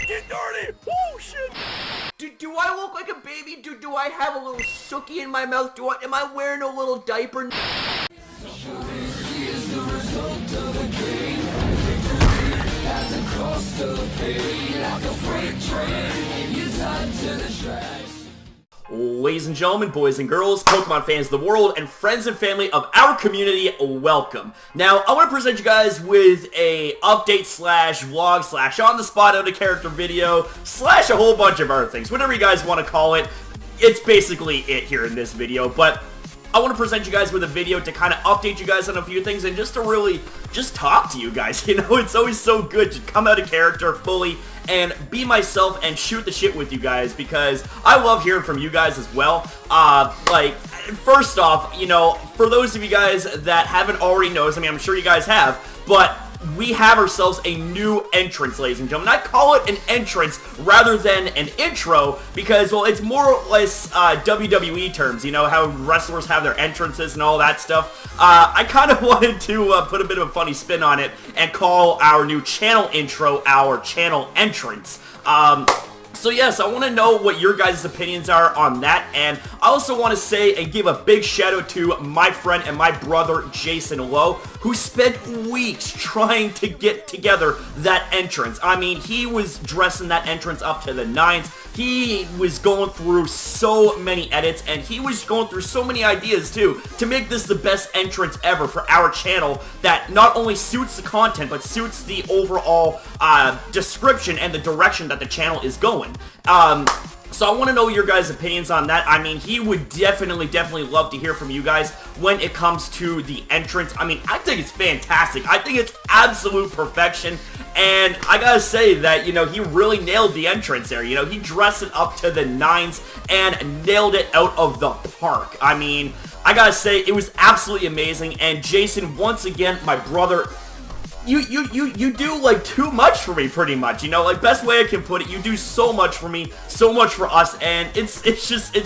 get dirty! Woo, shit! Do I look like a baby? Do I have a little sookie in my mouth? Am I wearing a little diaper? Ladies and gentlemen, boys and girls, Pokemon fans of the world, and friends and family of our community, welcome. Now, I want to present you guys with a update slash vlog slash on the spot out of character video slash a whole bunch of other things. Whatever you guys want to call it, it's basically it here in this video, but I want to present you guys with a video to kind of update you guys on a few things and just to really just talk to you guys. You know, it's always so good to come out of character fully and be myself and shoot the shit with you guys because I love hearing from you guys as well. First off, you know, for those of you guys that haven't already noticed, I mean, I'm sure you guys have, but we have ourselves a new entrance, ladies and gentlemen. I call it an entrance rather than an intro because, well, it's more or less WWE terms, you know, how wrestlers have their entrances and all that stuff. I kind of wanted to put a bit of a funny spin on it and call our new channel intro our channel entrance. So yes, I want to know what your guys' opinions are on that, and I also want to say and give a big shout out to my friend and my brother Jason Lowe, who spent weeks trying to get together that entrance. I mean, he was dressing that entrance up to the nines. He was going through so many edits, and he was going through so many ideas too to make this the best entrance ever for our channel that not only suits the content but suits the overall description and the direction that the channel is going. So I want to know your guys' opinions on that. I mean, he would definitely love to hear from you guys when it comes to the entrance. I mean, I think it's fantastic. I think it's absolute perfection. And I gotta say that, you know, he really nailed the entrance there. You know, he dressed it up to the nines and nailed it out of the park. I mean, I gotta say, it was absolutely amazing. And Jason, once again, my brother, you do, like, too much for me, pretty much, you know, like, best way I can put it, you do so much for me, so much for us, and it's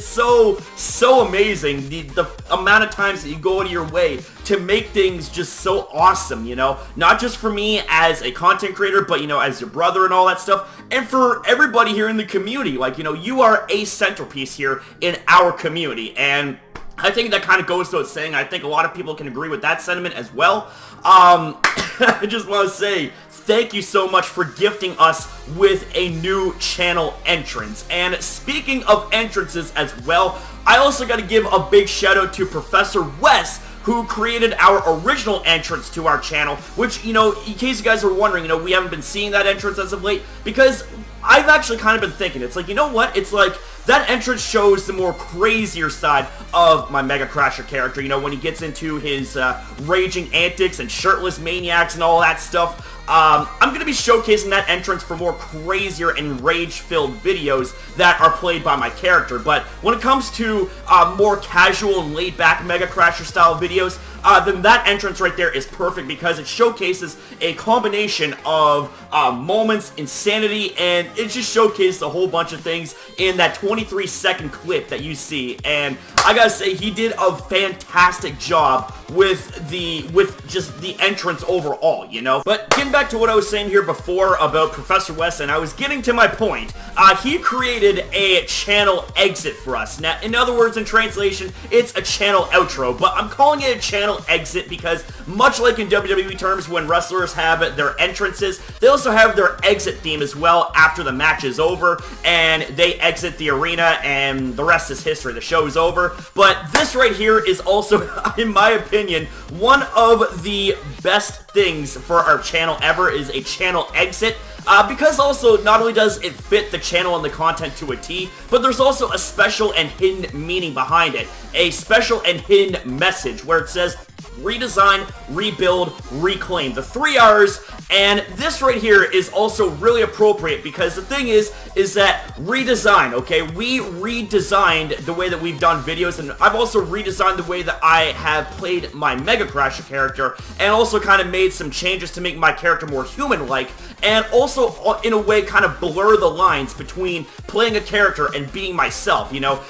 so amazing, the amount of times that you go out of your way to make things just so awesome, you know, not just for me as a content creator, but, you know, as your brother and all that stuff, and for everybody here in the community, like, you know, you are a centerpiece here in our community, and I think that kind of goes without saying. I think a lot of people can agree with that sentiment as well. I just want to say thank you so much for gifting us with a new channel entrance. And speaking of entrances as well, I also got to give a big shout out to Professor Wes, who created our original entrance to our channel, which, you know, in case you guys are wondering, you know, we haven't been seeing that entrance as of late, because I've actually kind of been thinking, it's like, you know what, it's like, that entrance shows the more crazier side of my MegaCrasher character, you know, when he gets into his raging antics and shirtless maniacs and all that stuff. I'm going to be showcasing that entrance for more crazier and rage-filled videos that are played by my character. But when it comes to more casual and laid-back MegaCrasher style videos, then that entrance right there is perfect because it showcases a combination of moments, insanity, and it just showcases a whole bunch of things in that 23-second clip that you see. And I gotta say, he did a fantastic job with just the entrance overall, you know. But getting back to what I was saying here before about Professor Wesson, I was getting to my point. He created a channel exit for us. Now, in other words, in translation, it's a channel outro, but I'm calling it a channel exit because much like in WWE terms when wrestlers have their entrances, they also have their exit theme as well after the match is over and they exit the arena and the rest is history. The show is over. But this right here is also, in my opinion, one of the best things for our channel ever is a channel exit. Because also, not only does it fit the channel and the content to a T, but there's also a special and hidden meaning behind it. A special and hidden message where it says, redesign, rebuild, reclaim. The 3 R's, and this right here is also really appropriate because the thing is that redesign, okay? We redesigned the way that we've done videos, and I've also redesigned the way that I have played my MegaCrasher character, and also kind of made some changes to make my character more human-like, and also, in a way, kind of blur the lines between playing a character and being myself, you know?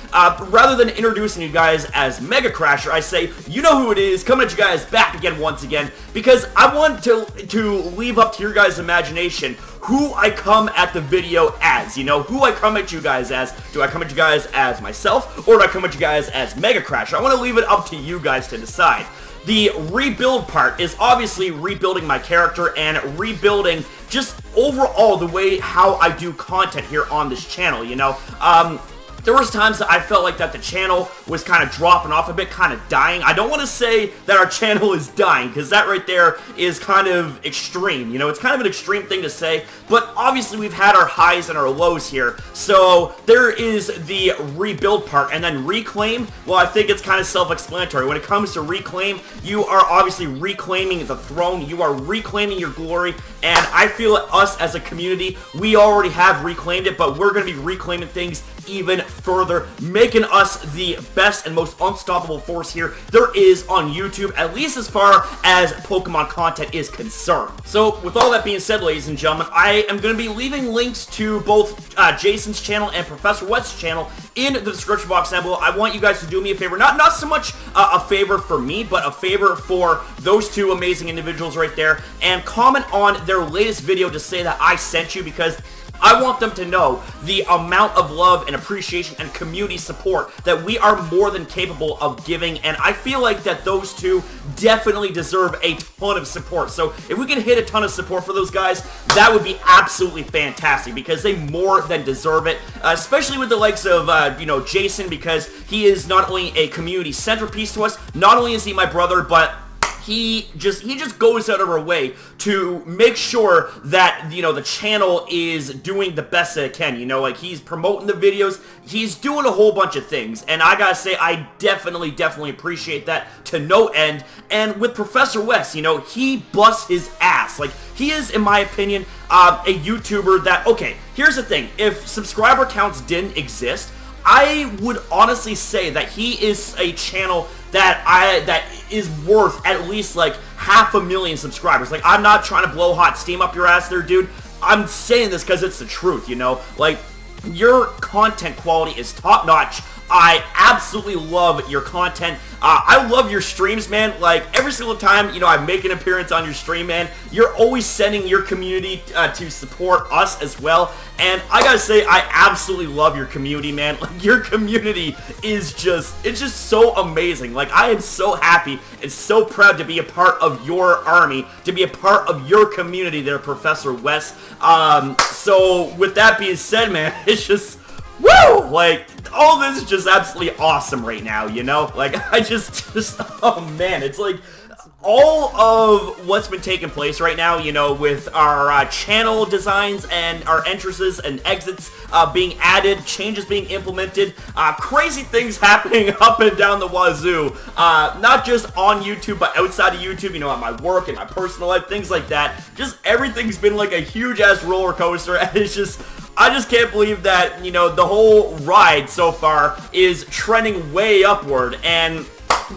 Rather than introducing you guys as MegaCrasher, I say, you know who it is, coming at you guys back again once again, because I want to leave leave up to your guys' imagination who I come at the video as, you know, who I come at you guys as. Do I come at you guys as myself, or do I come at you guys as MegaCrasher? I want to leave it up to you guys to decide. The rebuild part is obviously rebuilding my character and rebuilding just overall the way how I do content here on this channel, you know. There was times that I felt like that the channel was kind of dropping off a bit, kind of dying. I don't want to say that our channel is dying, because that right there is kind of extreme. You know, it's kind of an extreme thing to say, but obviously we've had our highs and our lows here. So there is the rebuild part, and then reclaim, well, I think it's kind of self-explanatory. When it comes to reclaim, you are obviously reclaiming the throne. You are reclaiming your glory, and I feel us as a community, we already have reclaimed it, but we're going to be reclaiming things even further, making us the best and most unstoppable force here there is on YouTube, at least as far as Pokemon content is concerned. So with all that being said, ladies and gentlemen, I am going to be leaving links to both Jason's channel and Professor West's channel in the description box down below. I want you guys to do me a favor, not so much a favor for me, but a favor for those two amazing individuals right there, and comment on their latest video to say that I sent you, because I want them to know the amount of love and appreciation and community support that we are more than capable of giving, and I feel like that those two definitely deserve a ton of support. So if we can hit a ton of support for those guys, that would be absolutely fantastic, because they more than deserve it, especially with the likes of, you know, Jason, because he is not only a community centerpiece to us, not only is he my brother, but he just goes out of our way to make sure that, you know, the channel is doing the best that it can, you know, like he's promoting the videos, he's doing a whole bunch of things, and I gotta say, I definitely appreciate that to no end. And with Professor West, you know, he busts his ass. Like, he is, in my opinion, a YouTuber that, okay, here's the thing, if subscriber counts didn't exist, I would honestly say that he is a channel that is worth at least like 500,000 subscribers. Like, I'm not trying to blow hot steam up your ass there, dude. I'm saying this because it's the truth, you know? Like, your content quality is top notch. I absolutely love your content. I love your streams, man. Like, every single time, you know, I make an appearance on your stream, man, you're always sending your community to support us as well. And I gotta say, I absolutely love your community, man. Like, your community is just, it's just so amazing. Like, I am so happy and so proud to be a part of your army, to be a part of your community there, Professor West. So with that being said, man, it's just, woo! Like, all this is just absolutely awesome right now, you know? Like, I just, oh man, it's like, all of what's been taking place right now, you know, with our channel designs and our entrances and exits being added, changes being implemented, crazy things happening up and down the wazoo, not just on YouTube, but outside of YouTube, you know, at my work and my personal life, things like that. Just everything's been like a huge-ass roller coaster, and it's just, I just can't believe that, you know, the whole ride so far is trending way upward. And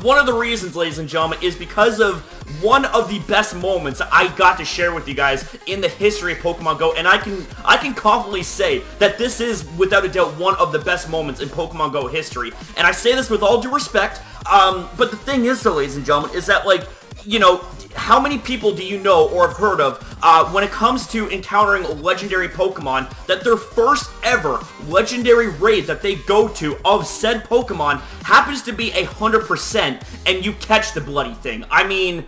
one of the reasons, ladies and gentlemen, is because of one of the best moments I got to share with you guys in the history of Pokemon Go, and I can confidently say that this is, without a doubt, one of the best moments in Pokemon Go history. And I say this with all due respect, but the thing is, though, ladies and gentlemen, is that, like, you know, how many people do you know or have heard of when it comes to encountering legendary Pokemon that their first ever legendary raid that they go to of said Pokemon happens to be 100% and you catch the bloody thing? I mean,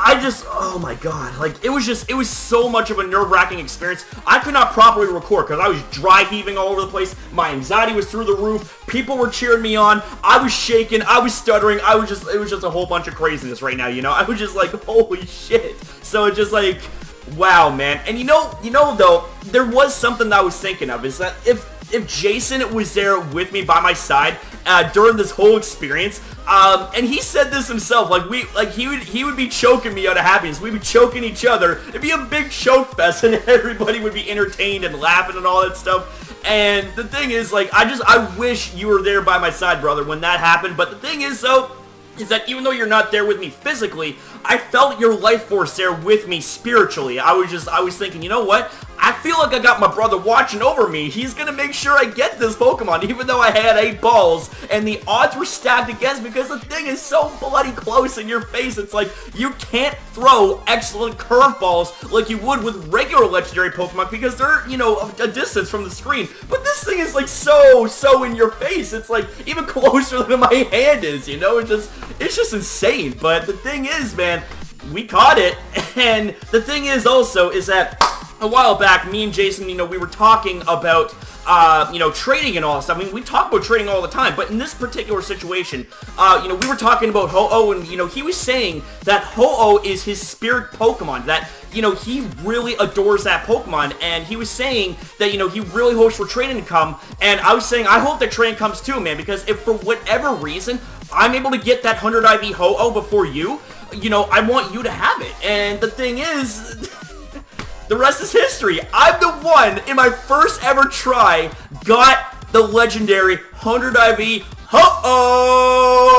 I just, oh my god, like, it was so much of a nerve-wracking experience. I could not properly record because I was dry heaving all over the place. My anxiety was through the roof. People were cheering me on. I was shaking. I was stuttering. It was just a whole bunch of craziness right now, you know? I was just like, holy shit. So it's just like, wow, man. And you know though, there was something that I was thinking of, is that if Jason was there with me by my side during this whole experience, and he said this himself, like he would be choking me out of happiness. We'd be choking each other. It'd be a big choke fest, and everybody would be entertained and laughing and all that stuff. And the thing is, like, I wish you were there by my side, brother, when that happened. But the thing is, though, is that even though you're not there with me physically, I felt your life force there with me spiritually. I was thinking, you know what? I feel like I got my brother watching over me. He's gonna make sure I get this Pokemon, even though I had 8 balls, and the odds were stacked against me because the thing is so bloody close in your face. It's like, you can't throw excellent curveballs like you would with regular legendary Pokemon because they're, you know, a distance from the screen. But this thing is like so in your face. It's like even closer than my hand is, you know? It's just insane. But the thing is, man, we caught it, and the thing is also is that a while back, me and Jason, you know, we were talking about, you know, trading and all that stuff. I mean, we talk about trading all the time, but in this particular situation, you know, we were talking about Ho-Oh, and, you know, he was saying that Ho-Oh is his spirit Pokemon, that, you know, he really adores that Pokemon, and he was saying that, you know, he really hopes for trading to come, and I was saying, I hope that trading comes too, man, because if for whatever reason, I'm able to get that 100 IV Ho-Oh before you know, I want you to have it, and the thing is... The rest is history. I'm the one, in my first ever try, got the legendary 100 IV Ho-Oh!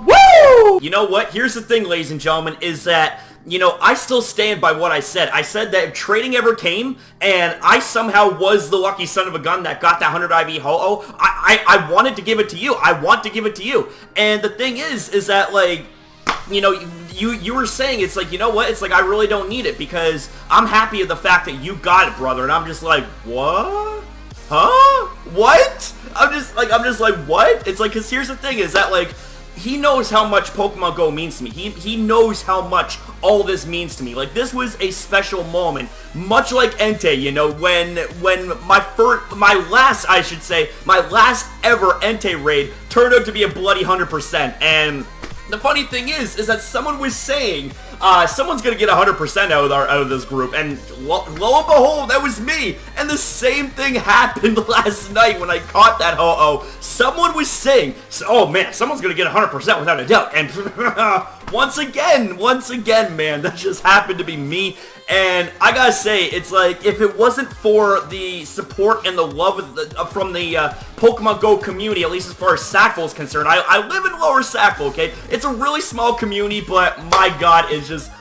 Woo! You know what? Here's the thing, ladies and gentlemen, is that, you know, I still stand by what I said. I said that if trading ever came, and I somehow was the lucky son of a gun that got that 100 IV Ho-Oh, I wanted to give it to you. I want to give it to you. And the thing is that, like, you know, you were saying, it's like, you know what, it's like, I really don't need it, because I'm happy with the fact that you got it, brother, and I'm just like, what? Huh? What? I'm just like, what? It's like, because here's the thing, is that, like, he knows how much Pokemon Go means to me. He knows how much all this means to me. Like, this was a special moment, much like Entei, you know, when my last ever Entei raid turned out to be a bloody 100%, and... The funny thing is that someone was saying, someone's gonna get 100% out of this group, and lo and behold, that was me. And the same thing happened last night when I caught that Ho-Oh. Someone was saying, oh man, someone's gonna get 100% without a doubt. And once again, man, that just happened to be me. And I gotta say, it's like, if it wasn't for the support and the love from the Pokemon Go community, at least as far as Sackville is concerned, I live in Lower Sackville, okay? It's a really small community, but my god, it's just...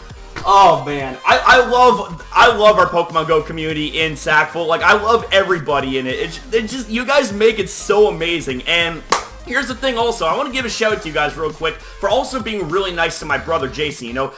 Oh man, I love our Pokemon Go community in Sackville. Like, I love everybody in it. It just, you guys make it so amazing. And here's the thing also, I want to give a shout out to you guys real quick for also being really nice to my brother Jason, you know.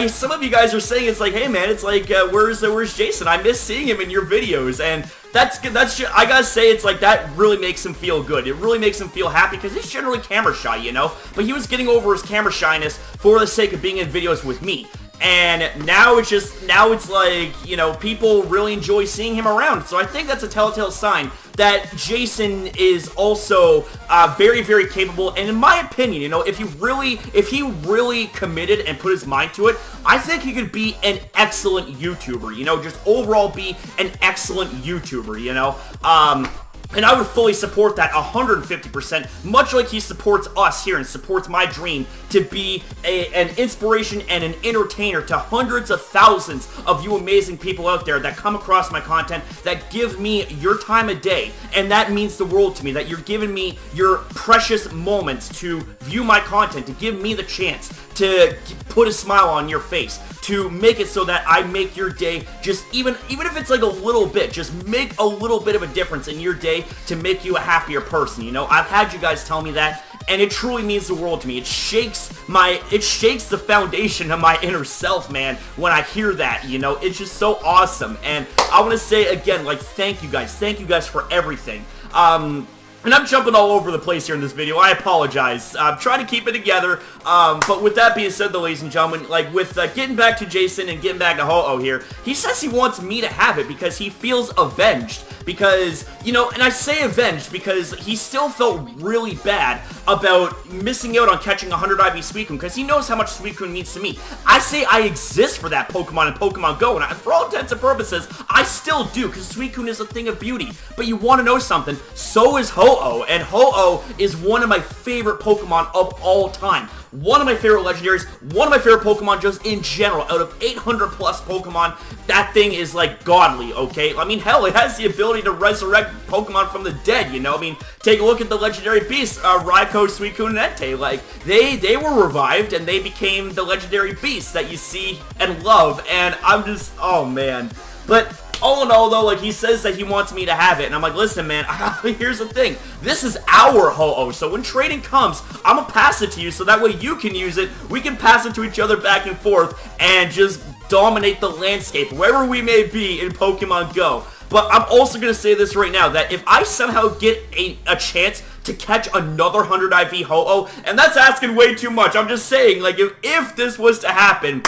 Some of you guys are saying, it's like, hey man, it's like, where's Jason? I miss seeing him in your videos, and that's just, I gotta say, it's like, that really makes him feel good. It really makes him feel happy, because he's generally camera shy, you know, but he was getting over his camera shyness for the sake of being in videos with me. And now it's like, you know, people really enjoy seeing him around. So I think that's a telltale sign that Jason is also very, very capable. And in my opinion, you know, if he really committed and put his mind to it, I think he could be an excellent YouTuber, you know, just overall be an excellent YouTuber, you know. And I would fully support that 150%, much like he supports us here and supports my dream to be an inspiration and an entertainer to hundreds of thousands of you amazing people out there that come across my content, that give me your time of day. And that means the world to me, that you're giving me your precious moments to view my content, to give me the chance to put a smile on your face, to make it so that I make your day just even if it's like a little bit, just make a little bit of a difference in your day to make you a happier person, you know? I've had you guys tell me that, and it truly means the world to me. It shakes the foundation of my inner self, man, when I hear that, you know? It's just so awesome, and I want to say again, like, thank you guys for everything. And I'm jumping all over the place here in this video. I apologize. I'm trying to keep it together. But with that being said, though, ladies and gentlemen, like with getting back to Jason and getting back to Ho-Oh here, he says he wants me to have it because he feels avenged. Because, you know, and I say avenged because he still felt really bad about missing out on catching 100 IV Suicune because he knows how much Suicune means to me. I say I exist for that Pokemon in Pokemon Go, and for all intents and purposes, I I still do, because Suicune is a thing of beauty. But you want to know something? So is Ho-Oh, and Ho-Oh is one of my favorite Pokemon of all time. One of my favorite legendaries, one of my favorite Pokemon just in general. Out of 800 plus Pokemon, that thing is like godly, okay? I mean, hell, it has the ability to resurrect Pokemon from the dead, you know? I mean, take a look at the legendary beasts, Raikou, Suicune, and Entei. Like, they were revived, and they became the legendary beasts that you see and love, and I'm just, oh man. But all in all, though, like, he says that he wants me to have it, and I'm like, listen, man, here's the thing. This is our Ho-Oh, so when trading comes, I'm gonna pass it to you, so that way you can use it, we can pass it to each other back and forth, and just dominate the landscape, wherever we may be in Pokemon Go. But I'm also gonna say this right now, that if I somehow get a chance to catch another 100 IV Ho-Oh, and that's asking way too much, I'm just saying, like, if this was to happen,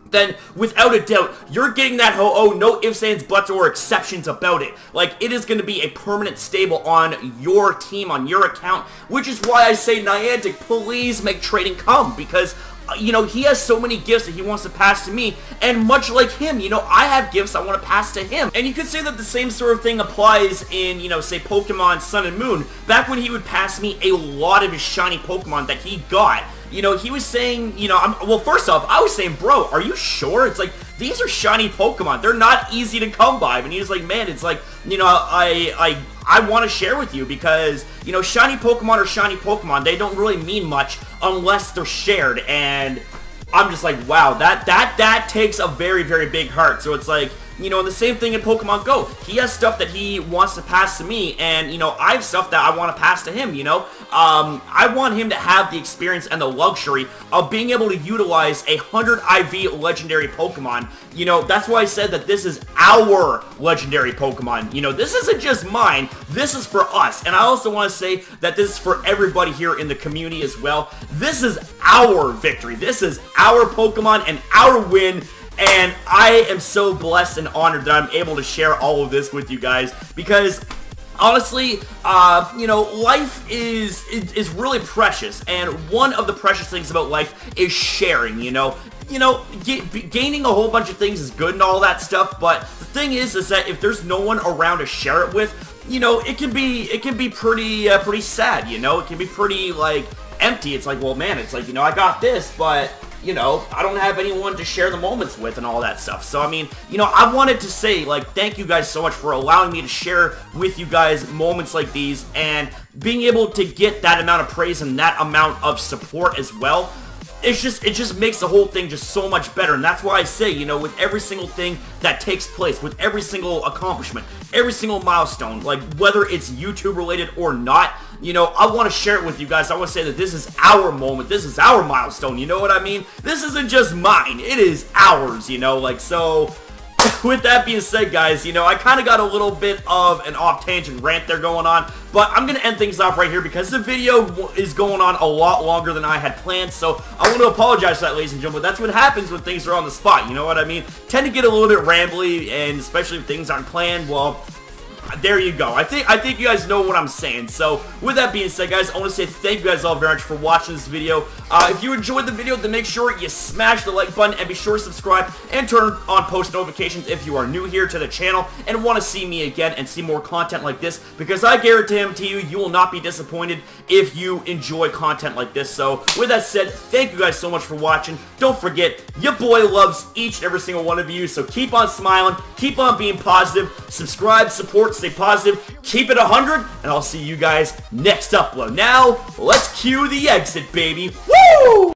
then without a doubt, you're getting that Ho-Oh, no ifs, ands, buts, or exceptions about it. Like, it is going to be a permanent stable on your team, on your account, which is why I say, Niantic, please make trading come, because you know, he has so many gifts that he wants to pass to me, and much like him, you know, I have gifts I want to pass to him. And you could say that the same sort of thing applies in, you know, say Pokemon Sun and Moon. Back when he would pass me a lot of his shiny Pokemon that he got, you know, he was saying, you know, well, first off, I was saying, bro, are you sure? It's like, these are shiny Pokemon. They're not easy to come by. And he was like, man, it's like, you know, I want to share with you because, you know, shiny Pokemon are shiny Pokemon. They don't really mean much unless they're shared. And I'm just like, wow, that takes a very, very big heart. So it's like, you know, and the same thing in Pokemon Go. He has stuff that he wants to pass to me, and, you know, I have stuff that I want to pass to him, you know? I want him to have the experience and the luxury of being able to utilize a 100 IV legendary Pokemon. You know, that's why I said that this is our legendary Pokemon. You know, this isn't just mine, this is for us. And I also want to say that this is for everybody here in the community as well. This is our victory. This is our Pokemon and our win. And I am so blessed and honored that I'm able to share all of this with you guys, because honestly, you know, life is really precious, and one of the precious things about life is sharing, you know. Gaining a whole bunch of things is good and all that stuff, but the thing is that if there's no one around to share it with, you know, it can be pretty sad, you know. It can be pretty, like, empty. It's like, well, man, it's like, you know, I got this, but you know, I don't have anyone to share the moments with and all that stuff. So, I mean, you know, I wanted to say, like, thank you guys so much for allowing me to share with you guys moments like these, and being able to get that amount of praise and that amount of support as well. It just makes the whole thing just so much better, and that's why I say, you know, with every single thing that takes place, with every single accomplishment, every single milestone, like, whether it's YouTube related or not, you know, I want to share it with you guys. I want to say that this is our moment, this is our milestone, you know what I mean? This isn't just mine, it is ours, you know, like, so with that being said, guys, you know, I kind of got a little bit of an off-tangent rant there going on, but I'm going to end things off right here because the video is going on a lot longer than I had planned, so I want to apologize for that, ladies and gentlemen. That's what happens when things are on the spot, you know what I mean? Tend to get a little bit rambly, and especially if things aren't planned, well, there you go. I think you guys know what I'm saying. So, with that being said, guys, I want to say thank you guys all very much for watching this video. If you enjoyed the video, then make sure you smash the like button and be sure to subscribe and turn on post notifications if you are new here to the channel and want to see me again and see more content like this, because I guarantee you, you will not be disappointed if you enjoy content like this. So, with that said, thank you guys so much for watching. Don't forget, your boy loves each and every single one of you, so keep on smiling, keep on being positive, subscribe, support, stay positive, keep it 100, and I'll see you guys next upload. Now, let's cue the exit, baby. Woo!